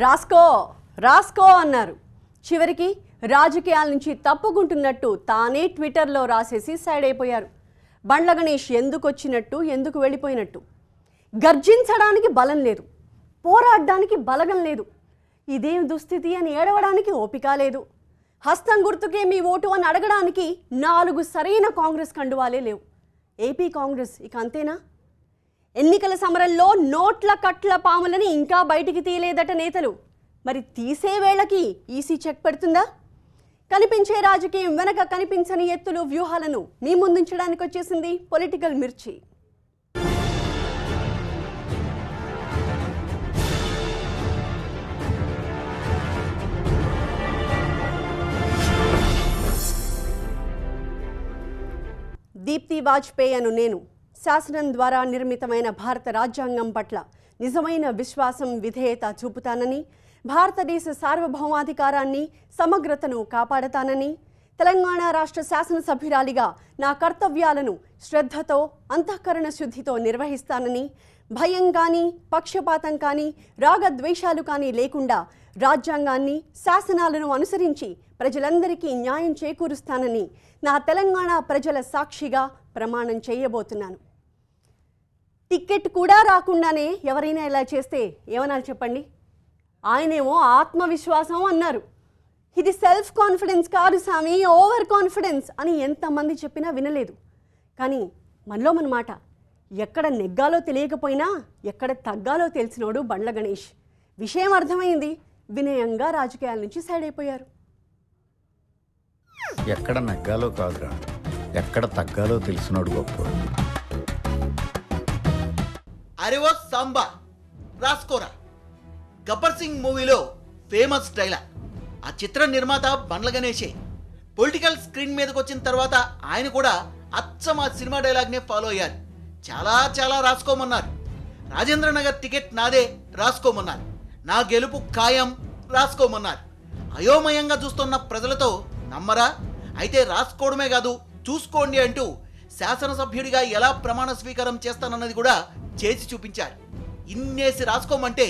రాస్కో రాస్కో అన్నారు. చివరికి రాజకీయాల నుంచి తప్పుకుంటున్నట్టు తానే ట్విట్టర్లో రాసేసి సైడ్ అయిపోయారు. బండ్ల గణేష్ ఎందుకు వచ్చినట్టు, ఎందుకు వెళ్ళిపోయినట్టు. గర్జించడానికి బలం లేదు, పోరాడడానికి బలగం లేదు. ఇదేం దుస్థితి అని ఏడవడానికి ఓపిక లేదు. హస్తం గుర్తుకే మీ ఓటు అని అడగడానికి 4 సరైన కాంగ్రెస్ కండువాలే లేవు. ఏపీ కాంగ్రెస్ ఇక అంతేనా? ఎన్నికల సమరంలో నోట్ల కట్ల పాములని ఇంకా బయటికి తీయలేదట నేతలు. మరి తీసే వేళకి ఈసీ చెక్ పెడుతుందా? కనిపించే రాజకీయం వెనక కనిపించని ఎత్తులు, వ్యూహాలను మీ ముందుంచడానికి వచ్చేసింది పొలిటికల్ మిర్చి. దీప్తి వాజ్పేయి అను నేను శాసనం ద్వారా నిర్మితమైన భారత రాజ్యాంగం పట్ల నిజమైన విశ్వాసం, విధేయత చూపుతానని, భారతదేశ సార్వభౌమాధికారాన్ని, సమగ్రతను కాపాడతానని, తెలంగాణ రాష్ట్ర శాసనసభ్యురాలిగా నా కర్తవ్యాలను శ్రద్ధతో, అంతఃకరణ శుద్ధితో నిర్వహిస్తానని, భయం కానీ, పక్షపాతం కానీ, రాగద్వేషాలు కానీ లేకుండా రాజ్యాంగాన్ని, శాసనాలను అనుసరించి ప్రజలందరికీ న్యాయం చేకూరుస్తానని నా తెలంగాణ ప్రజల సాక్షిగా ప్రమాణం చేయబోతున్నాను. టికెట్ కూడా రాకుండానే ఎవరైనా ఇలా చేస్తే ఏమనాలి చెప్పండి? ఆయనేమో ఆత్మవిశ్వాసం అన్నారు. ఇది సెల్ఫ్ కాన్ఫిడెన్స్ కాదు సామి, ఓవర్ కాన్ఫిడెన్స్ అని ఎంతమంది చెప్పినా వినలేదు. కానీ మనలో మన మాట, ఎక్కడ నెగ్గాలో తెలియకపోయినా ఎక్కడ తగ్గాలో తెలిసినోడు బండ్ల గణేష్. విషయం అర్థమైంది, వినయంగా రాజకీయాల నుంచి సైడ్ అయిపోయారు. ఎక్కడ నగ్గాలో కాదురా, ఎక్కడ తగ్గాలో తెలిసినోడు గొప్ప. అరేవో సాంబా రాస్కోరా గబ్బర్ సింగ్ మూవీలో ఫేమస్ డైలాగ్. ఆ చిత్ర నిర్మాత బండ్ల గణేషే. పొలిటికల్ స్క్రీన్ మీదకి వచ్చిన తర్వాత ఆయన కూడా అచ్చం ఆ సినిమా డైలాగ్నే ఫాలో అయ్యారు. చాలా చాలా రాసుకోమన్నారు. రాజేంద్రనగర్ టికెట్ నాదే రాసుకోమన్నారు. నా గెలుపు ఖాయం రాసుకోమన్నారు. అయోమయంగా చూస్తున్న ప్రజలతో నమ్మరా? అయితే రాసుకోవడమే కాదు చూసుకోండి అంటూ శాసనసభ్యుడిగా ఎలా ప్రమాణ స్వీకారం చేస్తానన్నది కూడా చేసి చూపించారు. ఇన్నేసి రాసుకోమంటే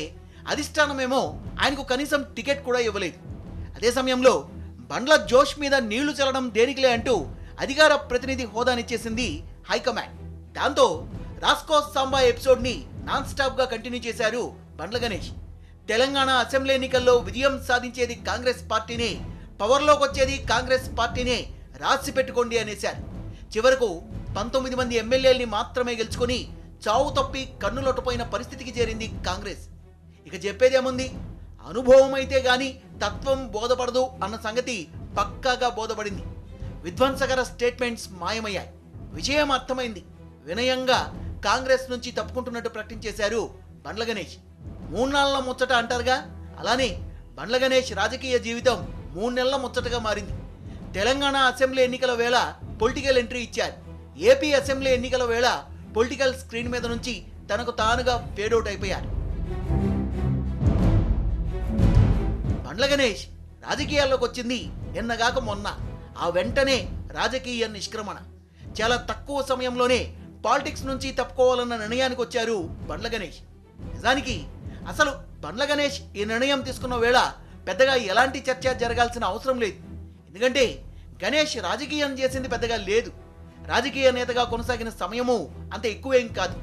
అధిష్టానమేమో ఆయనకు కనీసం టికెట్ కూడా ఇవ్వలేదు. అదే సమయంలో బండ్ల జోష్ మీద నీళ్లు చల్లడం దేనికిలే అంటూ అధికార ప్రతినిధి హోదానిచ్చేసింది హైకమాండ్. దాంతో రాస్కో సాంబా ఎపిసోడ్ని నాన్ స్టాప్గా కంటిన్యూ చేశారు బండ్ల గణేష్. తెలంగాణ అసెంబ్లీ ఎన్నికల్లో విజయం సాధించేది కాంగ్రెస్ పార్టీనే, పవర్లోకి వచ్చేది కాంగ్రెస్ పార్టీనే, రాసి పెట్టుకోండి అనేశారు. చివరకు 19 మంది ఎమ్మెల్యేలని మాత్రమే గెలుచుకొని చావు తప్పి కన్నులొట్టపోయిన పరిస్థితికి చేరింది కాంగ్రెస్. ఇక చెప్పేదేముంది? అనుభవం అయితే గాని తత్వం బోధపడదు అన్న సంగతి పక్కాగా బోధపడింది. విధ్వంసకర స్టేట్మెంట్స్ మాయమయ్యాయి. విషయం అర్థమైంది. వినయంగా కాంగ్రెస్ నుంచి తప్పుకుంటున్నట్టు ప్రకటించేశారు బండ్ల గణేష్. 3 నెలల ముచ్చట అంటారుగా, అలానే బండ్ల గణేష్ రాజకీయ జీవితం 3 నెలల ముచ్చటగా మారింది. తెలంగాణ అసెంబ్లీ ఎన్నికల వేళ పొలిటికల్ ఎంట్రీ ఇచ్చారు. ఏపీ అసెంబ్లీ ఎన్నికల వేళ పొలిటికల్ స్క్రీన్ మీద నుంచి తనకు తానుగా ఫేడౌట్ అయిపోయారు. బండ్ల గణేష్ రాజకీయాల్లోకి వచ్చింది నిన్నగాక మొన్న. ఆ వెంటనే రాజకీయ నిష్క్రమణ. చాలా తక్కువ సమయంలోనే పాలిటిక్స్ నుంచి తప్పుకోవాలన్న నిర్ణయానికి వచ్చారు బండ్ల గణేష్. నిజానికి అసలు బండ్ల గణేష్ ఈ నిర్ణయం తీసుకున్న వేళ పెద్దగా ఎలాంటి చర్చ జరగాల్సిన అవసరం లేదు. ఎందుకంటే గణేష్ రాజకీయం చేసింది పెద్దగా లేదు. రాజకీయ నేతగా కొనసాగిన సమయము అంత ఎక్కువేం కాదు.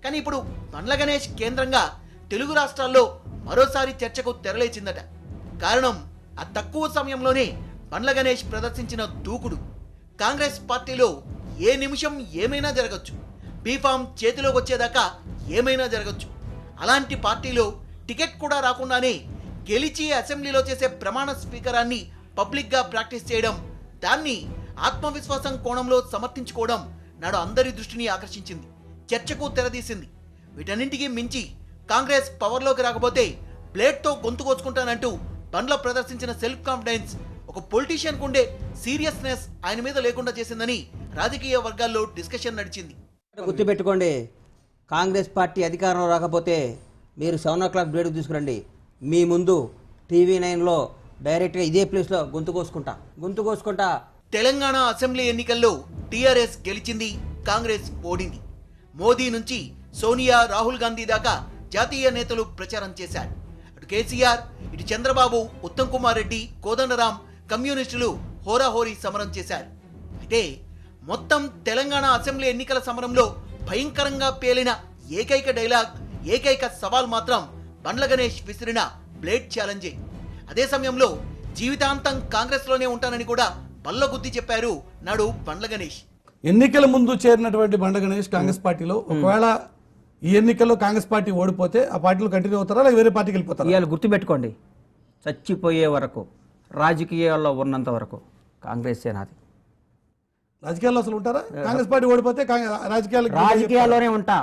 కానీ ఇప్పుడు బండ్ల గణేష్ కేంద్రంగా తెలుగు రాష్ట్రాల్లో మరోసారి చర్చకు తెరలేచిందట. కారణం ఆ తక్కువ సమయంలోనే బండ్ల గణేష్ ప్రదర్శించిన దూకుడు. కాంగ్రెస్ పార్టీలో ఏ నిమిషం ఏమైనా జరగచ్చు. బీఫామ్ చేతిలోకి వచ్చేదాకా ఏమైనా జరగచ్చు. అలాంటి పార్టీలో టికెట్ కూడా రాకుండానే గెలిచి అసెంబ్లీలో చేసే ప్రమాణ స్వీకారాన్ని పబ్లిక్గా ప్రాక్టీస్ చేయడం, దాన్ని ఆత్మవిశ్వాసం కోణంలో సమర్థించుకోవడం నాడు అందరి దృష్టిని ఆకర్షించింది, చర్చకు తెరదీసింది. వీటన్నింటికీ మించి కాంగ్రెస్ పవర్లోకి రాకపోతే బ్లేడ్తో గొంతు కోసుకుంటానంటూ బండ్ల ప్రదర్శించిన సెల్ఫ్ కాన్ఫిడెన్స్, ఒక పొలిటీషియన్కు ఉండే సీరియస్నెస్ ఆయన మీద లేకుండా చేసిందని రాజకీయ వర్గాల్లో డిస్కషన్ నడిచింది. గుర్తుపెట్టుకోండి, కాంగ్రెస్ పార్టీ అధికారంలో రాకపోతే మీరు 7 o'clock బ్లేడ్ తీసుకురండి. మీ ముందు TV9లో డైరెక్ట్గా ఇదే ప్లేస్లో గొంతు కోసుకుంటా. తెలంగాణ అసెంబ్లీ ఎన్నికల్లో టీఆర్ఎస్ గెలిచింది, కాంగ్రెస్ ఓడింది. మోదీ నుంచి సోనియా, రాహుల్ గాంధీ దాకా జాతీయ నేతలు ప్రచారం చేశారు. అటు కేసీఆర్, ఇటు చంద్రబాబు, ఉత్తమ్ కుమార్ రెడ్డి, కోదండరాం, కమ్యూనిస్టులు హోరాహోరీ సమరం చేశారు. అయితే మొత్తం తెలంగాణ అసెంబ్లీ ఎన్నికల సమరంలో భయంకరంగా పేలిన ఏకైక డైలాగ్, ఏకైక సవాల్ మాత్రం బండ్ల గణేష్ విసిరిన బ్లేడ్ ఛాలెంజే. అదే సమయంలో జీవితాంతం కాంగ్రెస్లోనే ఉంటానని కూడా బల్లగుద్ది చెప్పారు నాడు బండ్ల గణేష్. ఎన్నికల ముందు చేరినటువంటి బండ్ల గణేష్ కాంగ్రెస్ పార్టీలో ఒకవేళ ఈ ఎన్నికల్లో కాంగ్రెస్ పార్టీ ఓడిపోతే ఆ పార్టీలో కంటిన్యూ అవుతారా లేక వేరే పార్టీకి వెళ్ళిపోతారా? ఇవాళ గుర్తుపెట్టుకోండి, చచ్చిపోయే వరకు, రాజకీయాల్లో ఉన్నంత వరకు కాంగ్రెస్ నాది. రాజకీయాల్లో అసలు ఉంటారా? కాంగ్రెస్ పార్టీ ఓడిపోతే రాజకీయాల్లోనే ఉంటా,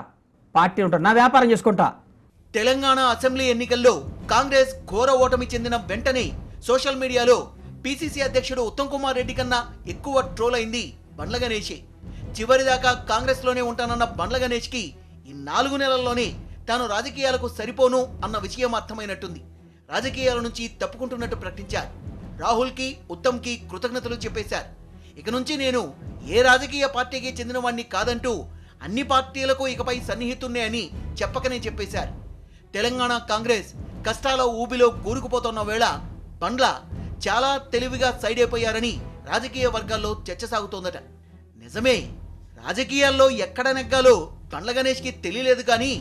పార్టీ ఉంటా, నా వ్యాపారం చేసుకుంటా. తెలంగాణ అసెంబ్లీ ఎన్నికల్లో కాంగ్రెస్ ఘోర ఓటమి చెందిన వెంటనే సోషల్ మీడియాలో పిసిసి అధ్యక్షుడు ఉత్తమ్ కుమార్ రెడ్డి కన్నా ఎక్కువ ట్రోల్ అయింది బండ్ల గణేషే. చివరిదాకా కాంగ్రెస్లోనే ఉంటానన్న బండ్ల గణేష్కి ఈ 4 నెలల్లోనే తాను రాజకీయాలకు సరిపోను అన్న విషయం అర్థమైనట్టుంది. రాజకీయాల నుంచి తప్పుకుంటున్నట్టు ప్రకటించారు. రాహుల్కి, ఉత్తమ్కి కృతజ్ఞతలు చెప్పేశారు. ఇక నుంచి నేను ఏ రాజకీయ పార్టీకి చెందిన వాణ్ణి కాదంటూ అన్ని పార్టీలకు ఇకపై సన్నిహితున్నే అని చెప్పకనే చెప్పేశారు. తెలంగాణ కాంగ్రెస్ కష్టాల ఊబిలో కూరుకుపోతున్న వేళ బండ్ల చాలా తెలివిగా సైడ్ అయిపోయారని రాజకీయ వర్గాల్లో చర్చ సాగుతోందట. నిజమే, రాజకీయాల్లో ఎక్కడ నెగ్గాలో బండ్ల గణేష్కి తెలియలేదు, కానీ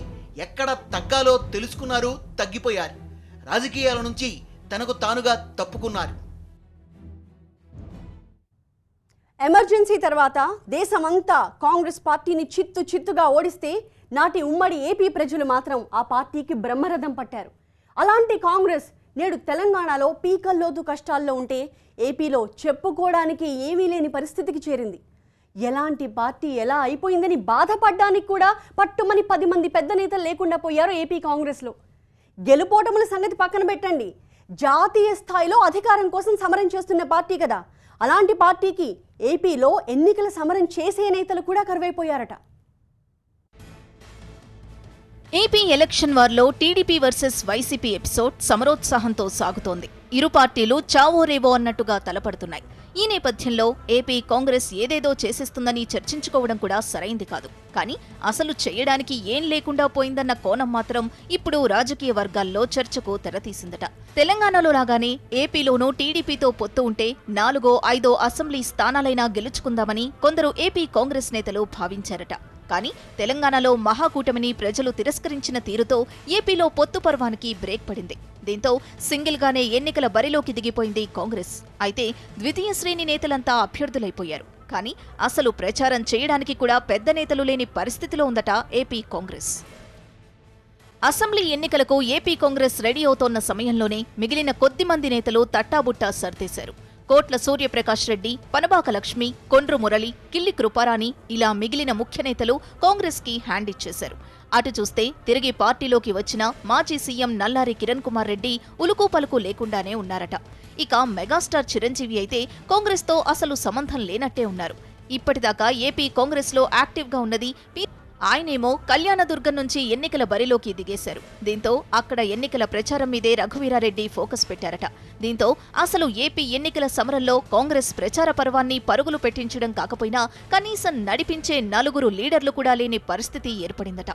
ఎక్కడ తగ్గాలో తెలుసుకున్నారు, తగ్గిపోయారు. రాజకీయాల నుంచి తనకు తానుగా తప్పుకున్నారు. ఎమర్జెన్సీ తర్వాత దేశమంతా కాంగ్రెస్ పార్టీని చిత్తుగా ఓడిస్తే నాటి ఉమ్మడి ఏపీ ప్రజలు మాత్రం ఆ పార్టీకి బ్రహ్మరథం పట్టారు. అలాంటి కాంగ్రెస్ నేడు తెలంగాణలో పీకల్లోతు కష్టాల్లో ఉంటే ఏపీలో చెప్పుకోవడానికి ఏమీ లేని పరిస్థితికి చేరింది. ఎలాంటి పార్టీ ఎలా అయిపోయిందని బాధపడ్డానికి కూడా పట్టుమని 10 మంది పెద్ద నేతలు లేకుండా పోయారు ఏపీ కాంగ్రెస్లో. గెలుపోటముల సంగతి పక్కన పెట్టండి, జాతీయ స్థాయిలో అధికారం కోసం సమరం చేస్తున్న పార్టీ కదా. అలాంటి పార్టీకి ఏపీలో ఎన్నికల సమరం చేసే నేతలు కూడా కరువైపోయారట. ఏపీ ఎలక్షన్ వార్లో టీడీపీ వర్సెస్ వైసీపీ ఎపిసోడ్ సమరోత్సాహంతో సాగుతోంది. ఇరు పార్టీలు చావో రేవో అన్నట్టుగా తలపడుతున్నాయి. ఈ నేపథ్యంలో ఏపీ కాంగ్రెస్ ఏదేదో చేసేస్తుందని చర్చించుకోవడం కూడా సరైంది కాదు. కానీ అసలు చేయడానికి ఏం లేకుండా పోయిందన్న కోణం మాత్రం ఇప్పుడు రాజకీయ వర్గాల్లో చర్చకు తెరతీసిందట. తెలంగాణలో లాగానే ఏపీలోనూ టీడీపీతో పొత్తు ఉంటే 4, 5 అసెంబ్లీ స్థానాలైనా గెలుచుకుందామని కొందరు ఏపీ కాంగ్రెస్ నేతలు భావించారట. కానీ తెలంగాణలో మహాకూటమిని ప్రజలు తిరస్కరించిన తీరుతో ఏపీలో పొత్తు పర్వానికి బ్రేక్ పడింది. దీంతో సింగిల్గానే ఎన్నికల బరిలోకి దిగిపోయింది కాంగ్రెస్. అయితే ద్వితీయ శ్రేణి నేతలంతా అభ్యర్థులైపోయారు. కానీ అసలు ప్రచారం చేయడానికి కూడా పెద్ద నేతలు లేని పరిస్థితిలో ఉందట ఏపీ కాంగ్రెస్. అసెంబ్లీ ఎన్నికలకు ఏపీ కాంగ్రెస్ రెడీ అవుతోన్న సమయంలోనే మిగిలిన కొద్ది మంది నేతలు తట్టాబుట్టా సర్దేశారు. కోట్ల సూర్యప్రకాష్ రెడ్డి, పనబాక లక్ష్మి, కొండ్రు మురళి, కిల్లి కృపారాణి ఇలా మిగిలిన ముఖ్య నేతలు కాంగ్రెస్ కి హ్యాండ్ ఇచ్చేశారు. అటు చూస్తే తిరిగి పార్టీలోకి వచ్చిన మాజీ సీఎం నల్లారి కిరణ్ కుమార్ రెడ్డి ఉలుకు పలుకు లేకుండానే ఉన్నారట. ఇక మెగాస్టార్ చిరంజీవి అయితే కాంగ్రెస్ తో అసలు సంబంధం లేనట్టే ఉన్నారు. ఇప్పటిదాకా ఏపీ కాంగ్రెస్ లో యాక్టివ్ గా ఉన్నది ఆయనేమో కళ్యాణదుర్గం నుంచి ఎన్నికల బరిలోకి దిగేశారు. దీంతో అక్కడ ఎన్నికల ప్రచారం మీదే రఘువీరారెడ్డి ఫోకస్ పెట్టారట. దీంతో అసలు ఏపీ ఎన్నికల సమరంలో కాంగ్రెస్ ప్రచార పర్వాన్ని పరుగులు పెట్టించడం కాకపోయినా కనీసం నడిపించే 4 లీడర్లు కూడా లేని పరిస్థితి ఏర్పడిందట.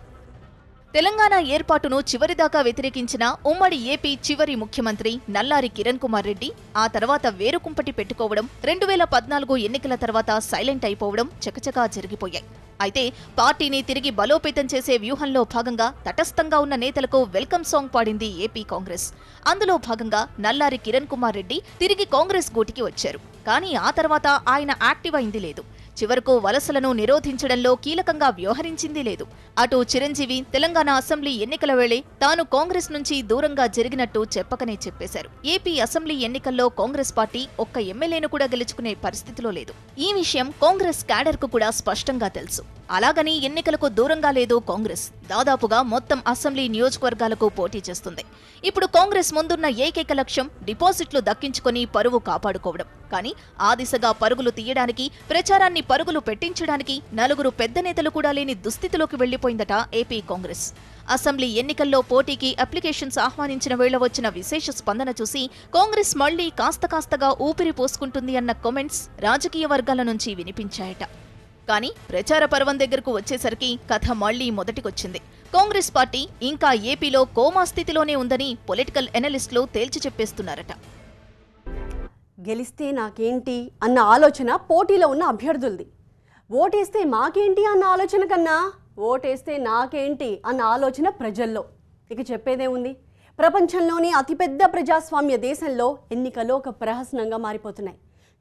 తెలంగాణ ఏర్పాటును చివరిదాకా వ్యతిరేకించిన ఉమ్మడి ఏపీ చివరి ముఖ్యమంత్రి నల్లారి కిరణ్ కుమార్ రెడ్డి ఆ తర్వాత వేరుకుంపటి పెట్టుకోవడం, 2014 ఎన్నికల తర్వాత సైలెంట్ అయిపోవడం చకచకా జరిగిపోయాయి. అయితే పార్టీని తిరిగి బలోపేతం చేసే వ్యూహంలో భాగంగా తటస్థంగా ఉన్న నేతలకు వెల్కమ్ సాంగ్ పాడింది ఏపీ కాంగ్రెస్. అందులో భాగంగా నల్లారి కిరణ్ కుమార్ రెడ్డి తిరిగి కాంగ్రెస్ గూటికి వచ్చారు. కానీ ఆ తర్వాత ఆయన యాక్టివ్ అయింది లేదు. చివరకు వలసలను నిరోధించడంలో కీలకంగా వ్యవహరించింది లేదు. అటు చిరంజీవి తెలంగాణ అసెంబ్లీ ఎన్నికల వేళే తాను కాంగ్రెస్ నుంచి దూరంగా జరిగినట్టు చెప్పకనే చెప్పేశారు. ఏపీ అసెంబ్లీ ఎన్నికల్లో కాంగ్రెస్ పార్టీ ఒక్క ఎమ్మెల్యేను కూడా గెలుచుకునే పరిస్థితిలో లేదు. ఈ విషయం కాంగ్రెస్ క్యాడర్ కు కూడా స్పష్టంగా తెలుసు. అలాగని ఎన్నికలకు దూరంగా లేదు కాంగ్రెస్. దాదాపుగా మొత్తం అసెంబ్లీ నియోజకవర్గాలకు పోటీ చేస్తుంది. ఇప్పుడు కాంగ్రెస్ ముందున్న ఏకైక లక్ష్యం డిపాజిట్లు దక్కించుకుని పరువు కాపాడుకోవడం. కానీ ఆ దిశగా పరుగులు తీయడానికి, ప్రచారాన్ని పరుగులు పెట్టించడానికి 4 పెద్ద నేతలు కూడా లేని దుస్థితిలోకి వెళ్లిపోయిందట ఏపీ కాంగ్రెస్. అసెంబ్లీ ఎన్నికల్లో పోటీకి అప్లికేషన్స్ ఆహ్వానించిన వేళ వచ్చిన విశేష స్పందన చూసి కాంగ్రెస్ మళ్లీ కాస్తగా ఊపిరి పోసుకుంటుంది అన్న కామెంట్స్ రాజకీయ వర్గాల నుంచి వినిపించాయట. కానీ ప్రచార పర్వం దగ్గరకు వచ్చేసరికి కథ మళ్లీ మొదటికొచ్చింది. కాంగ్రెస్ పార్టీ ఇంకా ఏపీలో కోమా స్థితిలోనే ఉందని పొలిటికల్ ఎనలిస్టులు తేల్చి చెప్పేస్తున్నారట. గెలిస్తే నాకేంటి అన్న ఆలోచన పోటీలో ఉన్న అభ్యర్థులది. ఓటేస్తే మాకేంటి అన్న ఆలోచన కన్నా ఓటేస్తే నాకేంటి అన్న ఆలోచన ప్రజల్లో. ఇక చెప్పేదే ఉంది. ప్రపంచంలోని అతిపెద్ద ప్రజాస్వామ్య దేశంలో ఎన్నికలు ఒక ప్రహసనంగా మారిపోతున్నాయి.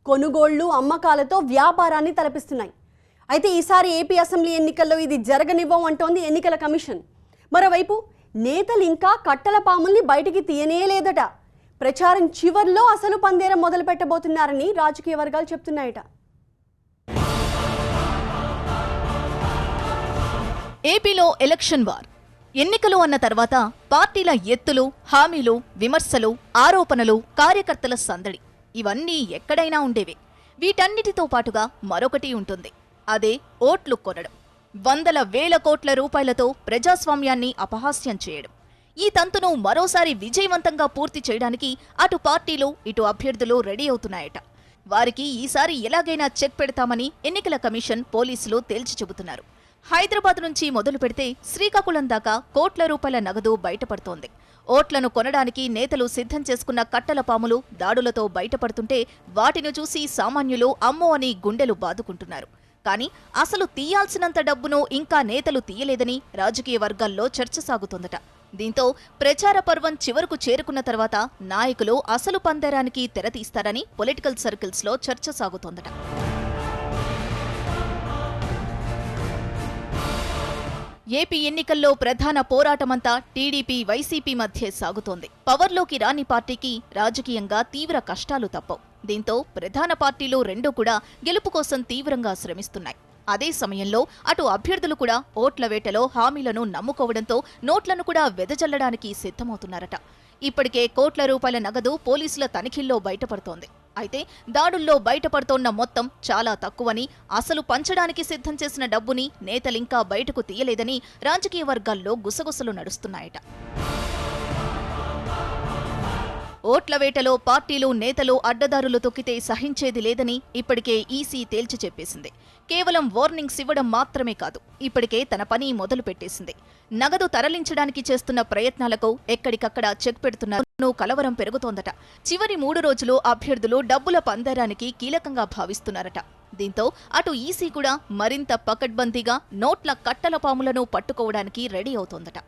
కొనుగోళ్లు అమ్మకాలతో వ్యాపారాన్ని తలపిస్తున్నాయి. అయితే ఈసారి ఏపీ అసెంబ్లీ ఎన్నికల్లో ఇది జరగనివ్వం అంటోంది ఎన్నికల కమిషన్. మరోవైపు నేతలు ఇంకా కట్టల పాముల్ని బయటికి తీయనే లేదట. ప్రచారం చివర్లో అసలు పందేరం మొదలు పెట్టబోతున్నారని రాజకీయ వర్గాలు చెప్తున్నాయట. ఏపీలో ఎలక్షన్ వార్. ఎన్నికలు అన్న తర్వాత పార్టీల ఎత్తులు, హామీలు, విమర్శలు, ఆరోపణలు, కార్యకర్తల సందడి ఇవన్నీ ఎక్కడైనా ఉండేవే. వీటన్నిటితో పాటుగా మరొకటి ఉంటుంది. అదే ఓట్లు కొనడం. వందల వేల కోట్ల రూపాయలతో ప్రజాస్వామ్యాన్ని అపహాస్యం చేయడం. ఈ తంతును మరోసారి విజయవంతంగా పూర్తి చేయడానికి అటు పార్టీలు ఇటు అభ్యర్థులు రెడీ అవుతున్నాయట. వారికి ఈసారి ఎలాగైనా చెక్ పెడతామని ఎన్నికల కమిషన్, పోలీసులు తేల్చి చెబుతున్నారు. హైదరాబాద్ నుంచి మొదలు పెడితే శ్రీకాకుళం దాకా కోట్ల రూపాయల నగదు బయటపడుతోంది. ఓట్లను కొనడానికి నేతలు సిద్ధం చేసుకున్న కట్టల పాములు దాడులతో బయటపడుతుంటే వాటిని చూసి సామాన్యులు అమ్మో అని గుండెలు బాదుకుంటున్నారు. కానీ అసలు తీయాల్సినంత డబ్బును ఇంకా నేతలు తీయలేదని రాజకీయ వర్గాల్లో చర్చ సాగుతోందట. దీంతో ప్రచార పర్వం చివరకు చేరుకున్న తర్వాత నాయకులు అసలు పందేరానికి తెరతీస్తారని పొలిటికల్ సర్కిల్స్లో చర్చ సాగుతోందట. ఏపీ ఎన్నికల్లో ప్రధాన పోరాటమంతా టీడీపీ, వైసీపీ మధ్య సాగుతోంది. పవర్లోకి రాని పార్టీకి రాజకీయంగా తీవ్ర కష్టాలు తప్పవు. దీంతో ప్రధాన పార్టీలు రెండూ కూడా గెలుపు కోసం తీవ్రంగా శ్రమిస్తున్నాయి. అదే సమయంలో అటు అభ్యర్థులు కూడా ఓట్ల వేటలో హామీలను నమ్ముకోవడంతో నోట్లను కూడా వెదజల్లడానికి సిద్ధమవుతున్నారట. ఇప్పటికే కోట్ల రూపాయల నగదు పోలీసుల తనిఖీల్లో బయటపడుతోంది. అయితే దాడుల్లో బయటపడుతోన్న మొత్తం చాలా తక్కువని, అసలు పంచడానికి సిద్ధం చేసిన డబ్బుని నేతలింకా బయటకు తీయలేదని రాజకీయ వర్గాల్లో గుసగుసలు నడుస్తున్నాయట. ఓట్ల వేటలో పార్టీలు, నేతలు అడ్డదారులు తొక్కితే సహించేది లేదని ఇప్పటికే ఈసీ తేల్చి చెప్పేసింది. కేవలం వార్నింగ్స్ ఇవ్వడం మాత్రమే కాదు, ఇప్పటికే తన పని మొదలు పెట్టేసింది. నగదు తరలించడానికి చేస్తున్న ప్రయత్నాలకు ఎక్కడికక్కడ చెక్ పెడుతున్న కలవరం పెరుగుతోందట. చివరి 3 రోజులు అభ్యర్థులు డబ్బుల పందేరానికి కీలకంగా భావిస్తున్నారట. దీంతో అటు ఈసీ కూడా మరింత పకడ్బందీగా నోట్ల కట్టల పాములను పట్టుకోవడానికి రెడీ అవుతోందట.